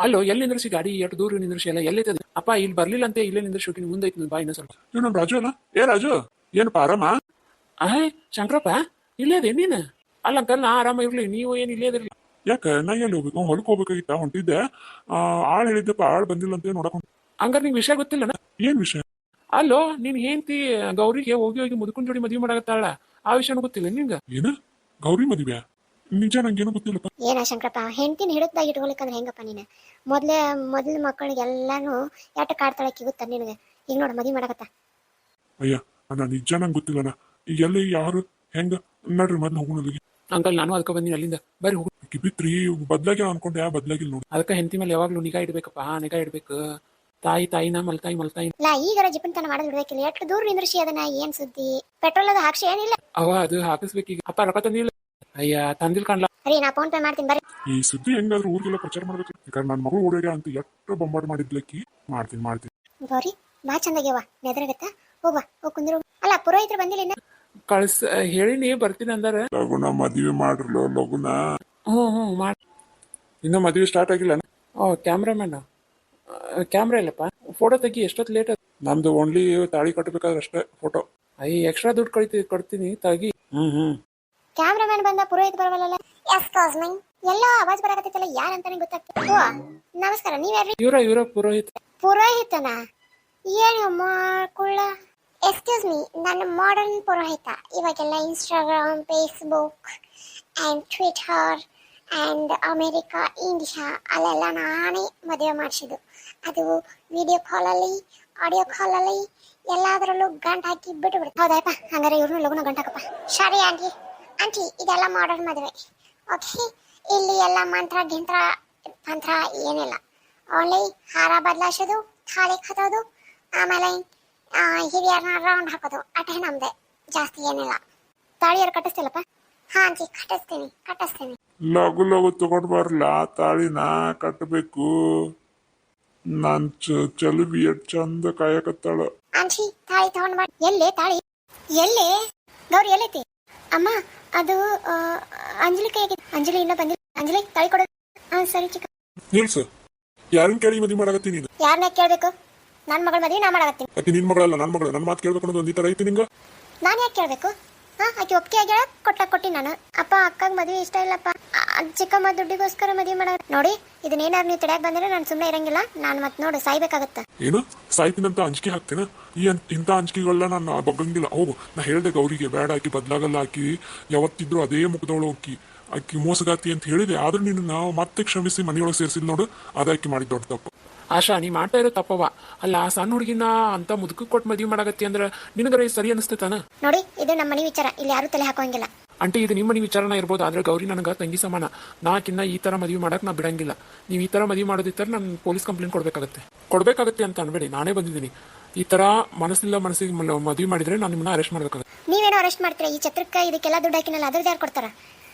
ಅಲ್ಲೋ ಎಲ್ಲಿ ನಿಂದ್ರಿಸಿ ಗಾಡಿ ಎಷ್ಟು ದೂರ ನಿಂದ್ರಿಸಿ ಎಲ್ಲ ಎಲ್ಲೈತದ ಅಪ್ಪ ಇಲ್ಲಿ ಬರ್ಲಿಲ್ಲ ಅಂತ ಇಲ್ಲೇ ನಿಂದ್ರಿಸಿ ಮುಂದೆ ಐತಿ ಬಾ ಇನ್ನೂ ಸ್ವಲ್ಪ. ಇವ್ ನಮ್ ರಾಜು ಅಲ್ಲ. ಏ ರಾಜು, ಏನಪ್ಪ ಆರಾಮ? ಆಯ್ ಶಂಕರಪ್ಪ ಇಲ್ಲೇ ಅದೇ ನೀನು? ಅಲ್ಲ ಅಂಕಲ್ ನಾ ಆರಾಮ ಇರ್ಲಿ, ನೀವು ಏನು ಇಲ್ಲೇ ಅದ್ರಲ್ಲ? ಯಾಕ ನಾ ಎಲ್ಲಿ ಹೋಗ್ಬೇಕು? ಹೊಲಕ್ ಹೋಗ್ಬೇಕಾಗಿತ್ತ, ಹೊಂಟಿದ್ದೆ. ಆಳ್ ಹೇಳಿದ್ದಪ್ಪ, ಆಳ್ ಬಂದಿಲ್ಲ ಅಂತ ನೋಡಕ್ ಹಂಗಾರೆ ನಿಂಗೆ ವಿಷಯ ಗೊತ್ತಿಲ್ಲ? ಏನ್ ವಿಷಯ? ಅಲ್ಲೋ ನೀನ್ ಹೆಂಡತಿ ಗೌರಿಗೆ ಹೋಗಿ ಹೋಗಿ ಮುದುಕನ್ ಜೋಡಿ ಮದುವೆ ಮಾಡಕತ್ತಾಳ, ಆ ವಿಷಯನೂ ಗೊತ್ತಿಲ್ಲ ನಿಂಗ? ಏನ ಗೌರಿ ಮದ್ವೆ? ನಿಜ ನಂಗೇನು ಗೊತ್ತಿಲ್ಲಪ್ಪ. ಏನ ಶಂಕರಪ್ಪ, ಹೆಂಡತಿನ ಹಿಡಿದಾಗ ಇಟ್ಕೊಳಿಕಂದ್ರೆ ಹೆಂಗಪ್ಪ ನೀನು? ಮೊದ್ಲು ಮಕ್ಕಳಿಗೆಲ್ಲಾನು ಎಟ್ಟ ಕಾಡ್ತಾಳಕ್ಕಿ ಗೊತ್ತ ನಿನಗೆ? ಈಗ ನೋಡ ಮದುವೆ ಮಾಡಕತ್ತ. ಅಯ್ಯ ಅಣ್ಣ, ನಿಜ ನಂಗೆ ಗೊತ್ತಿಲ್ಲಣ್ಣ. ಈಗ ಎಲ್ಲಿ ಯಾರು ಹೆಂಗ ನಡ್ರಿ ಮೊದ್ಲು ಹೋಗೋಣ. ಅಂಕಲ್ ನಾನು ಅದಕ್ಕೆ ಬಂದಿನಿ ಅಲ್ಲಿಂದ, ಬರ್ರಿ ಹೋಗು. ಕಿಬಿತ್ರಿ ಬದ್ಲಾಗಿ ಅನ್ಕೊಂಡೆ, ಯಾ ಬದ್ಲಾಗಿಲ್ಲ ನೋಡಿ. ಅದಕ್ಕೆ ಹೆಂಡತಿ ಮೇಲೆ ಯಾವಾಗ್ಲೂ ನಿಗಾ ಇಡ್ಬೇಕಪ್ಪ, ನಿಗಾ ಇಡ್ಬೇಕು. ತಾಯಿನ ಮಲ್ತಾಯಿ ಲಾ ಈಗಾರ ಜಿಪ್ಪನ್ತನ ಮಾಡೋದು ಬಿಡ್ಬೇಕಿಲ್ಲ. ಎಷ್ಟು ದೂರ ನಿಂದ್ರಿಸಿ ಅದನ್ನ. ಏನ್ ಸುದ್ದಿ? ಪೆಟ್ರೋಲ್ ಅದು ಹಾಕ್ಸಿ ಏನಿಲ್ಲ? ಅವ ಅದು ಹಾಕಿಸ್ಬೇಕೀಗ. ಅಪ್ಪ ರೊಕ್ಕ ತಂದಿಲ್ಲ? ಅಯ್ಯ ತಂದಿಲ್ ಕಾಣ್ಲ. ಅರಿ ನಾ ಫೋನ್ ಪೇ ಮಾಡ್ತೀನಿ ಬರ್ರಿ. ಈ ಸುದ್ದಿ ಹೆಂಗಾದ್ರೂ ಊರಿಗೆಲ್ಲ ಪ್ರಚಾರ ಮಾಡ್ಬೇಕು. ಯಾಕಂದ್ರೆ ನನ್ನ ಮಗಳು ಓಡ್ಯಾಗ ಅಂತ ಎಷ್ಟು ಬೊಂಬಾಟ್ ಮಾಡಿದ್ಲಕ್ಕಿ. ಮಾಡ್ತೀನಿ. ಗೌರಿ ಬಾ ಚಂದಾಗ್ಯವ, ನೆದರಗತ್ತ. ಹೋಗ್ಬಾ, ಹೋಗ್ ಕುಂದ್ರು. ಅಲ್ಲ ಪುರೋಹಿತರು ಬಂದಿಲ್ಲ? ಕಳ್ಸ ಹೇಳಿನಿ ಬರ್ತೀನಿ ಅಂದಾರ. ಲಗುನ ಮದ್ವೆ ಮಾಡ್ರಲ್ಲ ಲಗುನ. ಹ್ಞೂ ಮಾಡಿ. ಇನ್ನ ಮದ್ವೆ ಸ್ಟಾರ್ಟ್ ಆಗಿಲ್ಲ? ಕ್ಯಾಮ್ರಾಮನ್ ಕ್ಯಾಮ್ರಾ ಇಲ್ಲಪ್ಪ, ಫೋಟೋ ತೆಗಿ. ಎಷ್ಟೊತ್ತು ಲೇಟ್ ಆಯ್ತು? ನಮ್ದು ಓನ್ಲಿ ತಾಳಿ ಕಟ್ಟಬೇಕಾದ್ರೆ ಅಷ್ಟೇ ಫೋಟೋ. ಎಕ್ಸ್ಟ್ರಾ ದುಡ್ಡು ಕೊಡ್ತೀನಿ ತಾಗಿ. ಕ್ಯಾಮ್ರಾಮನ್ ಬಂದ, ಪುರೋಹಿತ ಬರವಲ್ಲ. ಎಕ್ಸ್ಕ್ಯೂಸ್ ಮೀ, ಎಲ್ಲೋ ಆವಾಜ್ ಬರಕತ್ತೈತಲ್ಲ, ಯಾರಂತಾನೆ ಗೊತ್ತಾಗ್ತದೆ. ಓ ನಮಸ್ಕಾರ, ನೀವ್ಯಾರ್ರಿ? ಇವರ ಪುರೋಹಿತ. ಪುರೋಹಿತನ? ಏನು ಮಾಡ್ಕೊಳ್ಳ? ಎಕ್ಸ್ಕ್ಯೂಸ್ ಮೀ, ನನ್ನ ಮಾಡರ್ನ್ ಪುರೋಹಿತ. ಇವಾಗೆಲ್ಲ Instagram, Facebook and Twitter and America, India ಅಲ್ಲೆಲ್ಲ ನಾನೇ ಮದುವೆ ಮಾಡಿಸಿದ್ದು. ಅದು ವಿಡಿಯೋ ಕಾಲಲ್ಲಿ, ಆಡಿಯೋ ಕಾಲಲ್ಲಿ ಎಲ್ಲದರಲ್ಲೂ ಗಂಟು ಹಾಕಿ ಬಿಟ್ಟು. ಹೌದಾಯಪ್ಪ, ಹಂಗಾರೆ ಇವ್ರನ್ನೂ ಲಗುನ ಗಂಟು ಹಾಕಪ್ಪ. ಸರಿ ಆಂಟಿ ಇದೆಲ್ಲ ಮಾಡರ್ನ್ ಮದುವೆ. ಓಕೆ, ಇಲ್ಲಿ ಎಲ್ಲ ಮಂತ್ರ ಏನಿಲ್ಲ. ಓನ್ಲಿ ಹಾರ ಬದಲಾಯಿಸೋದು, ತಾಳಿ ಕಟ್ಟೋದು, ಆಮೇಲೆ ಹಿರಿಯರನ್ನ ರೌಂಡ್ ಹಾಕೋದು ಅಟೇ ನಮ್ದೆ. ಜಾಸ್ತಿ ಏನಿಲ್ಲ. ತಾಳಿಯಾರು ಕಟ್ಟಿಸ್ತಿಲ್ಲಪ್ಪ? ಹಾ ಆಂಟಿ ಕಟ್ಟಿಸ್ತೀನಿ. ಲಗು ತಗೊಂಡ್ ಬರ್ಲಾ ತಾಳಿನ ಕಟ್ಟಬೇಕು. ನನ್ ಚಲುವಿ ಎಷ್ಟ್ ಚಂದ ಕಾಯಕತ್ತಾಳ. ಆಂಟಿ ತಾಳಿ ತಗೊಂಡ್ ಬಾ. ಎಲ್ಲೇ ತಾಳಿ? ಎಲ್ಲೇ ಗೌರಿ ಎಲ್ಲೈತಿ? ಅಮ್ಮ ಅದು ಅಂಜಲಿ ಕೈಗೆ. ಅಂಜಲಿ ಇನ್ನೂ ಬಂದಿಲ್ಲ. ಅಂಜಲಿ ತಾಳಿ ಕೊಡೋದು. ಹಾ ಸರಿ ಚಿಕ್ಕ. ನಿಲ್ಸ, ಯಾರನ್ನ ಕೇಳಿ ಮದ್ವೆ ಮಾಡಕತ್ತೀನಿ? ಯಾರನ್ನ ಕೇಳ್ಬೇಕು? ನನ್ನ ಮಗಳ ಮದುವೆ ನಾ ಮಾಡಕತ್ತೀನಿ. ಆಕಿ ನಿನ್ ಮಗಳಲ್ಲ, ನನ್ನ ಮಗಳು. ನನ್ನ ಮಾತು ಕೇಳ್ಬೇಕು ಅನ್ನೋದು ಒಂದೇ ತರ ಐತಿ ನಿಂಗ? ನಾನು ಯಾಕೆ ಕೇಳ್ಬೇಕು? ಆಕೆ ಒಪ್ಪಿಗೆ ಆಗ್ಯಾಳ, ಕೊಟ್ಟಿ ನಾನು. ಅಪ್ಪ ಅಕ್ಕಗ ಮದುವೆ ಇಷ್ಟ ಇಲ್ಲಪ್ಪ, ಚಿಕ್ಕಮ್ಮ ದುಡ್ಡಿಗೋಸ್ಕರ ಮದುವೆ ಮಾಡ. ನೋಡಿ ಇದನ್ನೇನಾದ್ರು ನೀವು ತಡ್ಯಾಕ್ ಬಂದ್ರೆ ನಾನು ಸುಮ್ಮನೆ ಇರಂಗಿಲ್ಲ. ನಾನು ಮತ್ತೆ ನೋಡು ಸಾಯ್ಬೇಕಾಗತ್ತ. ಏನು ಸಾಯ್ತೀನಂತ ಅಂಜಿಕೆ ಹಾಕ್ತೇನೆ? ಇಂಥ ಅಂಜಿಕೆಗಳನ್ನ ನಾನು ಬಗ್ಗಂಗಿಲ್ಲ. ಹೋಗು, ನಾ ಹೇಳ್ದೆ ಗೌರಿಗೆ ಬೇಡ, ಆಕಿ ಬದ್ಲಾಗಲ್ಲ. ಆಕಿ ಯಾವತ್ತಿದ್ರು ಅದೇ ಮುಖದವಳು. ಆಕಿ ಮೋಸಗಾತಿ ಅಂತ ಹೇಳಿದೆ. ಆದ್ರೆ ನೀನು ನಾವು ಮತ್ತೆ ಕ್ಷಮಿಸಿ ಮನೆಯೊಳಗೆ ಸೇರಿಸಿದ್ ನೋಡು, ಅದಾಕಿ ಮಾಡಿದ ದೊಡ್ಡ ತಪ್ಪು. ಆಶಾ ನೀ ಮಾಡ್ತಾ ಇರೋ ತಪ್ಪವ. ಅಲ್ಲ ಆ ಸಣ್ಣ ಹುಡುಗಿನ ಅಂತ ಮುದುಕ ಕೊಟ್ಟು ಮದುವೆ ಮಾಡಕತ್ತಿ ಅಂದ್ರೆ ನಿನಗರ ಸರಿ ಅನಿಸ್ತೈತಾನ? ನೋಡಿ ಇದು ನಮ್ಮ ಮನೆ ವಿಚಾರ, ಇಲ್ಲಿ ಯಾರು ತಲೆ ಹಾಕೋಂಗಿಲ್ಲ. ಅಂಟಿ ಇದು ನಿಮ್ಮ ಮನೆ ವಿಚಾರನ ಇರ್ಬೋದು, ಆದ್ರೆ ಗೌರಿ ನನಗೆ ತಂಗಿ ಸಮಾನ. ನಾಕಿನ್ನ ಈ ತರ ಮದುವೆ ಮಾಡಕ್ ನಾ ಬಿಡಂಗಿಲ್ಲ. ನೀವು ಈ ತರ ಮದುವೆ ಮಾಡೋದಿತ್ತರ ನಾನು ಪೊಲೀಸ್ ಕಂಪ್ಲೇಂಟ್ ಕೊಡ್ಬೇಕಾಗತ್ತೆ ಅಂತ ಅನ್ಬೇಡಿ. ನಾನೇ ಬಂದಿದ್ದೀನಿ. ಈ ತರ ಮನಸ್ಸಿಗೆ ಮದುವೆ ಮಾಡಿದ್ರೆ ನಾನು ನಿಮ್ಮನ್ನ ಅರೆಸ್ಟ್ ಮಾಡ್ಬೇಕಾಗುತ್ತೆ. ನೀವೇನೋ ಅರೆಸ್ಟ್ ಮಾಡ್ತೀರಾ? ಈ ಛತ್ರಕ್ಕೆ ಇದಕ್ಕೆಲ್ಲ ದುಡ್ಡು ಹಾಕಿನಲ್ಲ, ಅದ್ರದ್ದು ಯಾರು ಕೊಡ್ತಾರ?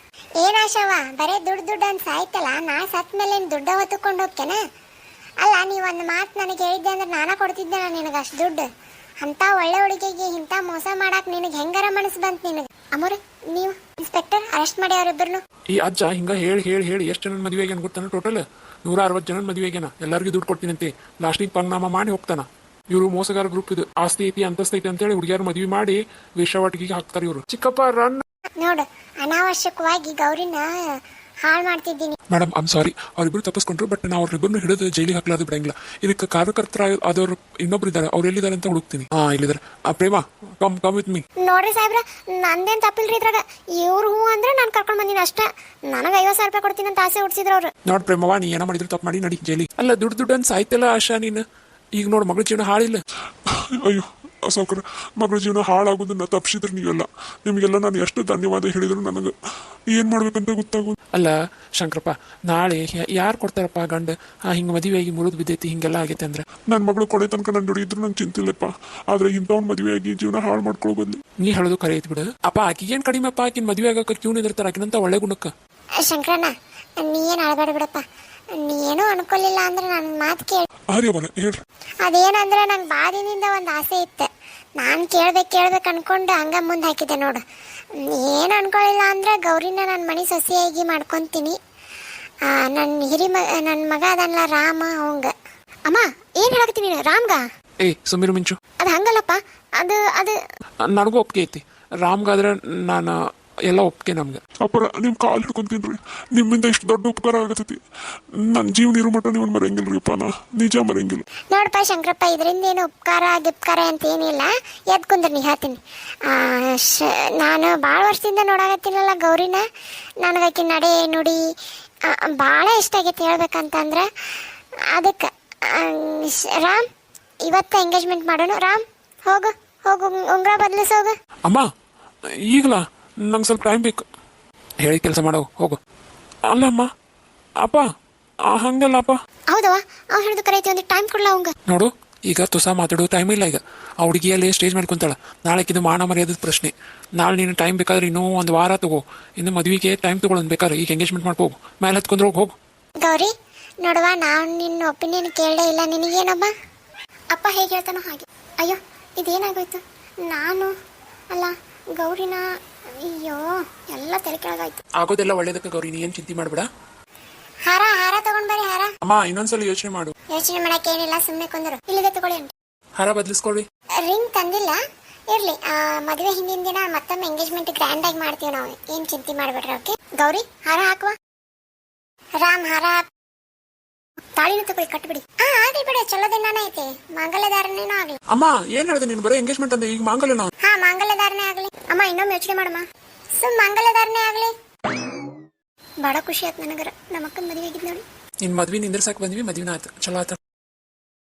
ಏನಾಶವ ಬರೇ ದುಡ್ಡು ಅಂತ ಸಾಯ್ತಲ್ಲ. ನಾ ಸತ್ ಮೇಲೆ ದುಡ್ಡ ಹೊತ್ತುಕೊಂಡು ಹೋಗ್ತೇನೆ? ಅಲ್ಲ ನೀವು ಒಂದು ಮಾತು ನನಗೆ ಹೇಳಿದ್ದೆ ಅಂದ್ರೆ ನಾನಾ ಕೊಡ್ತಿದ್ದೆ. ನಾನು ನಿನಗೆ ಅಷ್ಟು ದುಡ್ಡು. ಅಂತ ಒಳ್ಳೆ ಹುಡುಗಿಗೆ ಇಂಥ ಮೋಸ ಮಾಡಾಕ್ ನಿನಗೆ ಹೆಂಗಾರ ಮನಸ್ಸು ಬಂತು ನಿನಗೆ? ಅಮೋರೆ ನೀವು ಇನ್ಸ್ಪೆಕ್ಟರ್ ಅರೆಸ್ಟ್ ಮಾಡಿ ಅವರಿಬ್ಬರನ್ನು. ಈ ಅಜ್ಜ ಹಿಂಗ ಹೇಳಿ ಎಷ್ಟು ಜನ ಮದುವೆ ಆಗ್ಯಾನ ಗೊತ್ತಾನ? ಟೋಟಲ್ 160 ಜನ ಮದುವೆ ಆಗ್ಯಾನ. ಎಲ್ಲರಿಗೂ ದುಡ್ಡು ಕೊಡ್ತೀನಂತೆ. ಲಾಸ್ಟಿಗೆ ಪಂಗ್ನಾಮ ಮಾಡಿ ಹೋಗ್ತಾನ. ಇವರು ಮೋಸಗಾರ ಗ್ರೂಪ್. ಇದು ಆಸ್ತಿ ಐತಿ ಅಂತಸ್ತಿ ಐತಿ ಅಂತೇಳಿ ಹುಡುಗಿಯಾರು ಮದುವೆ ಮಾಡಿ ವೇಷವಾಟಿಗೆ ಹಾಕ್ತಾರೆ ಇವರು. ಚಿಕ್ಕಪ್ಪ ರನ್ ನೋಡು, ಅನಾವಶ್ಯಕವಾಗಿ ಗೌರಿನ ಹಾಳು ಮಾಡ್ತಿದ್ದೀನಿ. ಮೇಡಮ್ ಐಮ್ ಸಾರಿ, ಅವರಿಬ್ರು ತಪ್ಪಿಸ್ಕೊಂಡ್ರು. ಬಟ್ ನಾವು ಅವ್ರಿಬ್ಬರನ್ನು ಹಿಡಿದು ಜೈಲಿಗೆ ಹಾಕ್ಲಾದ್ರು ಬಿಡಂಗಿಲ್ಲ. ಇದಕ್ಕೆ ಕಾರ್ಯಕರ್ತರ ಆದವ್ರು ಇನ್ನೊಬ್ರು ಇದ್ದಾರೆ, ಅವ್ರು ಎಲ್ಲಿದ್ದಾರೆ ಅಂತ ಹುಡುಕ್ತೀನಿ. ಇಲ್ಲಿದ್ದಾರೆ. ಪ್ರೇಮ ಕಮ್ ವಿತ್ ಮೀ. ನೋಡ್ರಿ ಸಾಹೇಬ್ರ, ನಂದೇನ್ ತಪ್ಪಿಲ್ರಿ ಇದ್ರಾಗ. ಇವ್ರು ಹೂ ಅಂದ್ರೆ ನಾನು ಕರ್ಕೊಂಡ್ ಬಂದಿನಿ ಅಷ್ಟೇ. ನನಗೆ 50,000 ರೂಪಾಯಿ ಕೊಡ್ತೀನಿ ಅಂತ ಆಸೆ ಹುಡ್ಸಿದ್ರು ಅವ್ರು. ನೋಡ್ ಪ್ರೇಮವಾ, ನೀ ಏನೋ ಮಾಡಿದ್ರು ತಪ್ಪು ಮಾಡಿ ನಡಿ ಜೈಲಿ. ಅಲ್ಲ ದುಡ್ಡು ಅಂತ ಸಾಯ್ತಲ್ಲ ಆಶಾ ನೀನು. ಈಗ ನೋಡ್ ಮಗಳ ಜೀವನ ಹಾಳಿಲ್ಲ. ಅಯ್ಯೋ ಸಾವ್ಕಾರ, ಮಗಳ ಜೀವನ ಹಾಳಾಗೋದನ್ನ ತಪ್ಪಿಸಿದ್ರೆ ನೀವೆಲ್ಲ, ನಿಮಗೆಲ್ಲ ನಾನು ಎಷ್ಟು ಧನ್ಯವಾದ ಹೇಳಿದ್ರು ನನಗೆ ಏನ್ ಮಾಡ್ಬೇಕಂತ ಗೊತ್ತಾಗೋದು. ಅಲ್ಲ ಶಂಕರಪ್ಪ, ನಾಳೆ ಯಾರು ಕೊಡ್ತಾರಪ್ಪ ಗಂಡ? ಹಿಂಗ ಮದುವೆಯಾಗಿ ಮುರಿದು ಬಿದ್ದೈತಿ, ಹಿಂಗೆಲ್ಲ ಆಗೈತೆ ಅಂದ್ರೆ ನನ್ನ ಮಗಳು ಕೊನೆ ತನಕ ನನ್ನ ದುಡಿ ಇದ್ರು ನಂಗೆ ಚಿಂತಿಲ್ಲಪ್ಪ. ಆದ್ರೆ ಇಂಥವ್ನ ಮದುವೆಯಾಗಿ ಜೀವನ ಹಾಳು ಮಾಡ್ಕೊಳ್ಳೋ ಬದ್ಲಿ. ನೀ ಹೇಳೋದು ಕರೆ ಐತಿ ಬಿಡು. ಅಪ್ಪ ಆಕಿಗೇನ್ ಕಡಿಮೆ ಅಪ್ಪ? ಆಕಿನ ಮದುವೆ ಆಗಕ್ಕೆ ಕ್ಯೂ ನಿಂದಿರ್ತಾರ ಆಕಿನಂತ ಒಳ್ಳೆ ಗುಣಕ್ಕ. ಶಂಕರಣ್ಣ, ನೀ ಏನ್ ಅಳಬೇಡ ಬಿಡಪ್ಪ. ನೀ ಏನೂ ಅನ್ಕೊಲಿಲ್ಲ ಅಂದ್ರೆ ನನ್ನ ಮಾತು ಕೇಳಿ. ಅದೇನಂದ್ರೆ ನಂಗೆ ಬಾದಿನಿಂದ ಒಂದು ಆಸೆ ಇತ್ತು. ನಾನು ಕೇಳ್ಬೇಕು ಅನ್ಕೊಂಡು ಹಂಗ ಮುಂದೆ ಹಾಕಿದ್ದೆ ನೋಡು. ಏನು ಅನ್ಕೊಳ್ಳಿಲ್ಲ ಅಂದ್ರೆ ಗೌರಿನ ನನ್ನ ಮನೆ ಸೊಸೆಯಾಗಿ ಮಾಡ್ಕೊತೀನಿ. ನನ್ನ ಮಗ ಅದನ್ಲ ರಾಮ ಅವಂಗ. ಅಮ್ಮ ಏನು ಹೇಳಕತ್ತೀನಿ ನೀನು ರಾಮ್ಗ? ಏ ಸುಮೀರು ಮಿಂಚು, ಅದು ಹಂಗಲ್ಲಪ್ಪ, ಅದು ಅದು ನನಗೂ ಒಪ್ಪಿಗೆ ಐತಿ. ರಾಮ್ಗಾದ್ರೆ ನಾನು ಎಲ್ಲ ಒಪ್ಪಿಗೆ ನಮ್ಗೆ. ಅಪ್ಪರ ನಿಮ್ ಕಾಲ್ ಹಿಡ್ಕೊಂತೀನ್ರಿ, ನಿಮ್ಮಿಂದ ಇಷ್ಟು ದೊಡ್ಡ ಉಪಕಾರ ಆಗತೈತಿ. ನನ್ನ ಜೀವನ ಇರೋ ಮಟ್ಟ ನೀವು ಮರೆಯಂಗಿಲ್ರಿಪ್ಪ, ನಾ ನಿಜ ಮರೆಯಂಗಿಲ್ಲ. ನೋಡಪ್ಪ ಶಂಕರಪ್ಪ, ಇದರಿಂದ ಏನು ಉಪಕಾರ ಗಿಪ್ಕಾರ ಅಂತ ಏನಿಲ್ಲ. ಎದ್ದು ಕುಂದ್ರಿ ನೀ ಹೇಳ್ತೀನಿ. ನಾನು ಭಾಳ ವರ್ಷದಿಂದ ನೋಡಾಕತ್ತೀನಲ್ಲ ಗೌರಿನ, ನನಗಾಕಿ ನಡೆ ನುಡಿ ಭಾಳ ಇಷ್ಟ ಆಗೈತಿ ಹೇಳ್ಬೇಕಂತಂದ್ರೆ. ಅದಕ್ಕೆ ರಾಮ್ ಇವತ್ತು ಎಂಗೇಜ್ಮೆಂಟ್ ಮಾಡೋಣ. ರಾಮ್ ಹೋಗು ಹೋಗು, ಉಂಗ್ರ ಬದಲಿಸ್ ಹೋಗು. ಅಮ್ಮ ಈಗಲ ನಂಗೆ ಸ್ವಲ್ಪ ಟೈಮ್ ಬೇಕು. ಹೇಳಿ ಕೆಲಸ ಮಾಡೋ ಹೋಗು. ಅಲ್ಲ ಅಮ್ಮ, ಅಪ್ಪ ಹಂಗಲ್ಲ ಅಪ್ಪ. ಹೌದವ, ಅವ್ನು ಹಿಡಿದು ಕರೈತಿ, ಒಂದು ಟೈಮ್ ಕೊಡ್ಲ ಅವಂಗ. ನೋಡು, ಈಗ ತುಸ ಮಾತಾಡೋ ಟೈಮ್ ಇಲ್ಲ. ಈಗ ಆ ಹುಡುಗಿಯಲ್ಲಿ ಸ್ಟೇಜ್ ಮೇಲೆ ಕುಂತಾಳ. ನಾಳೆಕಿದು ಮಾನ ಮರ್ಯಾದದ ಪ್ರಶ್ನೆ. ನಾಳೆ ನೀನು ಟೈಮ್ ಬೇಕಾದ್ರೆ ಇನ್ನೂ ಒಂದು ವಾರ ತಗೋ. ಇನ್ನು ಮದುವೆಗೆ ಟೈಮ್ ತಗೊಳ್ಳೋದು ಬೇಕಾದ್ರೆ ಈಗ ಎಂಗೇಜ್ಮೆಂಟ್ ಮಾಡ್ಕೋಗು. ಮೇಲೆ ಹತ್ಕೊಂಡ್ರೆ ಹೋಗು. ಗೌರಿ ನೋಡುವ, ನಾನು ನಿನ್ನ ಒಪಿನಿಯನ್ ಕೇಳೇ ಇಲ್ಲ. ನಿನಗೇನಮ್ಮ? ಅಪ್ಪ ಹೇಗೆ ಹೇಳ್ತಾನೋ ಹಾಗೆ. ಅಯ್ಯೋ ಇದೇನಾಗೋಯ್ತು? ನಾನು ಅಲ್ಲ ಗೌರಿನ, ಅಯ್ಯೋ ಎಲ್ಲ ತಲೆ ಕೆಳಗಾಯ್ತು. ಆಗೋದೆಲ್ಲ ಒಳ್ಳೇದಕ್ಕೆ ಗೌರಿ, ನೀ ಏನು ಚಿಂತೆ ಮಾಡಬೇಡ. ಹಾರ ಹಾರ ತಗೊಂಡ್ ಬರ್ರಿ. ಹಾರ ಅಮ್ಮ ಇನ್ನೊಂದ್ಸಲ ಯೋಚನೆ ಮಾಡು. ಯೋಚನೆ ಮಾಡಕ್ಕೆ ಏನಿಲ್ಲ, ಸುಮ್ಮನೆ ಕುಂದರು. ಇಲ್ಲಿಗೆ ತಗೊಳ್ಳಿ ಅಂತ. ಹಾರ ಬದಲಿಸ್ಕೊಳ್ಳಿ. ರಿಂಗ್ ತಂದಿಲ್ಲ, ಇರ್ಲಿ. ಮದುವೆ ಹಿಂದಿನ ದಿನ ಮತ್ತೊಮ್ಮೆ ಎಂಗೇಜ್ಮೆಂಟ್ ಗ್ರ್ಯಾಂಡ್ ಆಗಿ ಮಾಡ್ತೀವಿ ನಾವು. ಏನ್ ಚಿಂತೆ ಮಾಡ್ಬೇಡ್ರಿ. ಓಕೆ ಗೌರಿ, ಹಾರ ಹಾಕುವ. ರಾಮ್ ಹಾರ ತಾಳಿನ ತಗೊಳ್ಳಿ, ಕಟ್ಬಿಡಿ. ಆಗ್ಲಿ ಬಿಡಿ, ಚಲೋ ದಿನಾನ ಐತೆ. ಮಾಂಗಲ್ಯಧಾರಣೆನೂ ಆಗ್ಲಿ. ಅಮ್ಮ ಏನ್ ಹೇಳಿದೆ ನೀನು? ಬರೀ ಎಂಗೇಜ್ಮೆಂಟ್ ಅಂದ್ರೆ ಈಗ ಮಾಂಗಲ್ಯ ನಾವು. ಮಾಂಗಲ್ಯಧಾರಣೆ ಆಗ್ಲಿ. ಅಮ್ಮ ಇನ್ನೊಮ್ಮೆ ಯೋಚನೆ ಮಾಡಮ್ಮ. ಮಾಂಗಲ್ಯಧಾರಣೆ ಆಗ್ಲಿ. ಬಹಳ ಖುಷಿ ಆಯ್ತು ನನಗರ. ನಮ್ಮ ಅಕ್ಕನ ಮದುವೆ ಆಗಿದ್ ನೋಡಿ. ನಿನ್ ಮದ್ವೆ ನಿಂದ್ರಸಾಕ್ ಬಂದ್ವಿ, ಮದ್ವಿನ ಆಯ್ತು, ಚಲೋ ಆಯ್ತು.